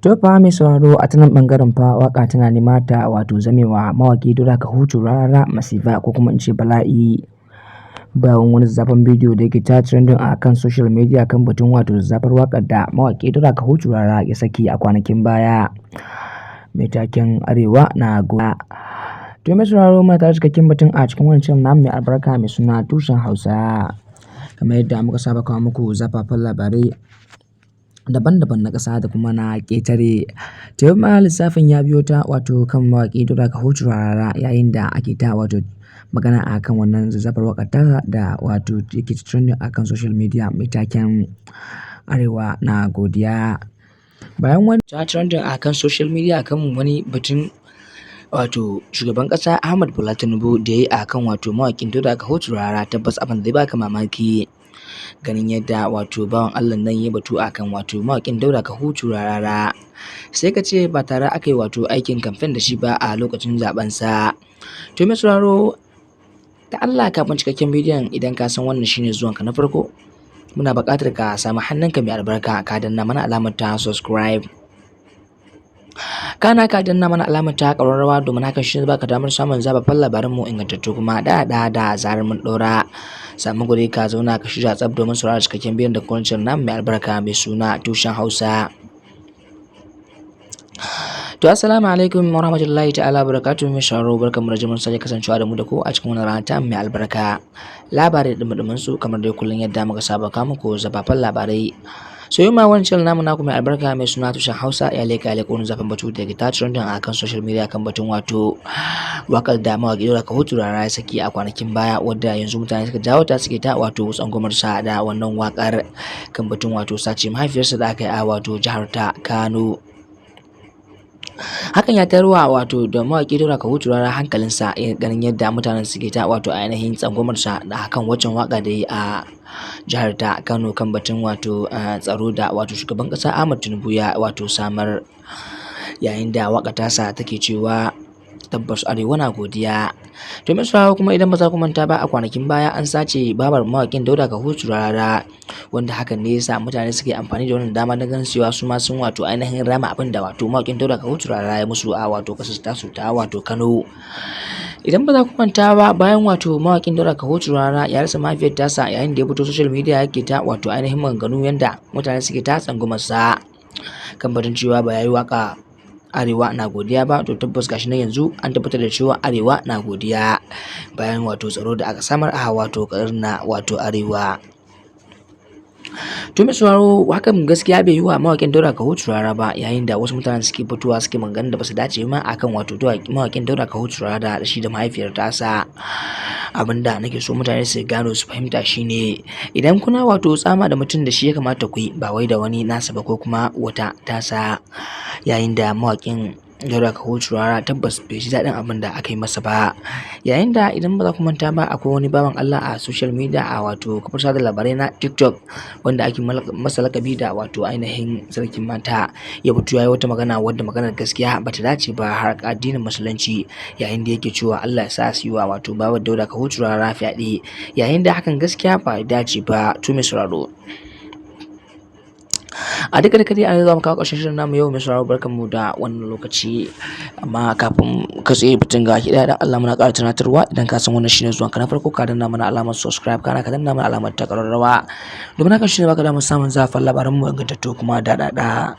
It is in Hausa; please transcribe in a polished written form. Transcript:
To fa mai sauraro a ta nan ɓangaren fa waƙa tana nema ta wato zamewa mawaƙi Dauda Kahutu Rarara masifa ko kuma in ce bala'i. Bayan wani zazzafan bidiyo da yake ta trending a kan social media kan batun wato zazzafar waƙar da mawaƙi Dauda Kahutu Rarara ya saki a kwanakin baya. Mai taken Arewa na godiya. To mai sauraro muna tare cikakken batun a cikin wannan channel namu mai albarka mai suna Tushen Hausa. Kamar yadda muka saba kawo muku zafafan labarai daban-daban na ƙasa da kuma na ƙetare. Ta yau ma lissafin ya biyo ta wato kan mawaƙi Dauda Kahutu Rarara yayin da ake ta wato magana a kan wannan zazzafar waƙar tasa da wato yake trending a kan social media mai taken Arewa na godiya. Bayan wani ta trending a kan social media kan wani batun wato shugaban ƙasa Ahmad Bola Tinubu da ya yi a kan wato mawaƙin Dauda Kahutu Rarara, tabbas abin zai baka mamaki. Ganin yadda wato bawan Allah nan ya batu akan wato mawaƙin Dauda Kahutu Rarara, sai ka ce ba tare aka yi wato aikin kamfen da shi ba a lokacin zaben sa. To mai sauraro da Allah kafin cikakken bidiyon, idan ka san wannan shine zuwanka na farko, muna buƙatar ka samu hannunka mai albarka ka danna mana alamar ta subscribe. Kana ka danna mana alamar ta ƙararrawa domin hakan shi ne baka damar samun zababban labaran mu ingantattu kuma da zarar mun ɗora. Samu guri ka zauna ka shirya tsaf domin saurara cikakken bidiyon da kwanciyar namu mai albarka mai suna Tushen Hausa. To assalamu alaikum wa rahmatullahi ta'ala barakatuhu mai sauraro, barkamu da jimin sake kasancewa da mu da ku a cikin wannan rana ta mai albarka. Labarai da dumadumin su kamar dai kullum yadda muka saba kawo muku zababban labarai. So yau ma wani channel namu naku mai albarka mai suna Tushen Hausa ya leka wani zafin batu da ke ta trending a kan social media kan batun wato waƙar da mawaƙi Dauda Kahutu Rarara ya saki a kwanakin baya, wadda yanzu mutane suka jawo ta suke ta wato tsangwamar sa da wannan waƙar kan batun wato sace mahaifiyarsa da aka yi a wato jihar ta Kano. Hakan ya tarwa wato da mawaƙi Dauda Kahutu Rarara hankalinsa ganin yadda mutanen suke ta wato ainihin tsangwamar sa da kan waccan waƙa da yi a jihar ta Kano kan batun wato tsaro da wato shugaban ƙasa Ahmad Tinubu ya wato samar, yayin da waƙar tasa take cewa tabbas Arewa na godiya. To mai sauraro kuma idan ba za ku manta ba, a kwanakin baya an sace babar mawaƙin Dauda Kahutu Rarara, wanda hakan ne yasa mutane suke amfani da wannan dama na ganin cewa su ma sun wato ainihin rama abin da wato mawaƙin Dauda Kahutu Rarara ya musu a wato ƙasar tasu ta wato Kano. Idan ba za ku manta ba, bayan wato mawaƙin Dauda Kahutu Rarara ya rasa mahaifiyar tasa yayin da ya fito social media yake ta wato ainihin maganganu yanda mutane suke ta tsangwamar sa kan batun cewa ba ya yi waƙa Arewa na godiya ba. To tabbas gashi nan yanzu an tabbatar da cewa Arewa na godiya bayan wato tsaro da aka samar a wato ƙasar na wato Arewa. To mai sauraro hakan gaskiya bai yi wa mawaƙin Dauda Kahutu Rarara ba, yayin da wasu mutanen suke fitowa suke maganganun da basu dace ma akan wato mawaƙin Dauda Kahutu Rarara da shi da mahaifiyar tasa. Abinda nake so mutane su gano su fahimta shine, idan kuna wato tsama da mutum da shi ya kamata ku yi, ba wai da wani nasa ba ko kuma wata tasa. Yayin da mawaƙin Dauda Kahutu Rarara tabbas bai ji daɗin abin da aka yi masa ba, yayin da idan ba za ku manta ba akwai wani bawan Allah a social media a wato kafar sada labarai na TikTok wanda ake masa lakabi da wato ainihin sarkin mata, ya fito ya yi wata magana wadda maganar gaskiya bata dace ba har addinin musulunci, yayin da yake cewa Allah ya sa su yi wa wato babar Dauda Kahutu Rarara fyaɗe, yayin da hakan gaskiya ba dace ba. To mai sauraro a duka dai an za mu kawo ƙarshen shirin namu yau mai sauraro, barkanmu da wannan lokaci. Amma kafin ka tsaye batun ga ɗaya dan Allah muna ƙara tunatarwa, idan ka san wannan shine zuwanka na farko ka danna mana alamar subscribe, kana ka danna mana alamar ta ƙararrawa domin hakan shine baka damar samun zafin labaran mu ingantattu kuma daɗaɗa.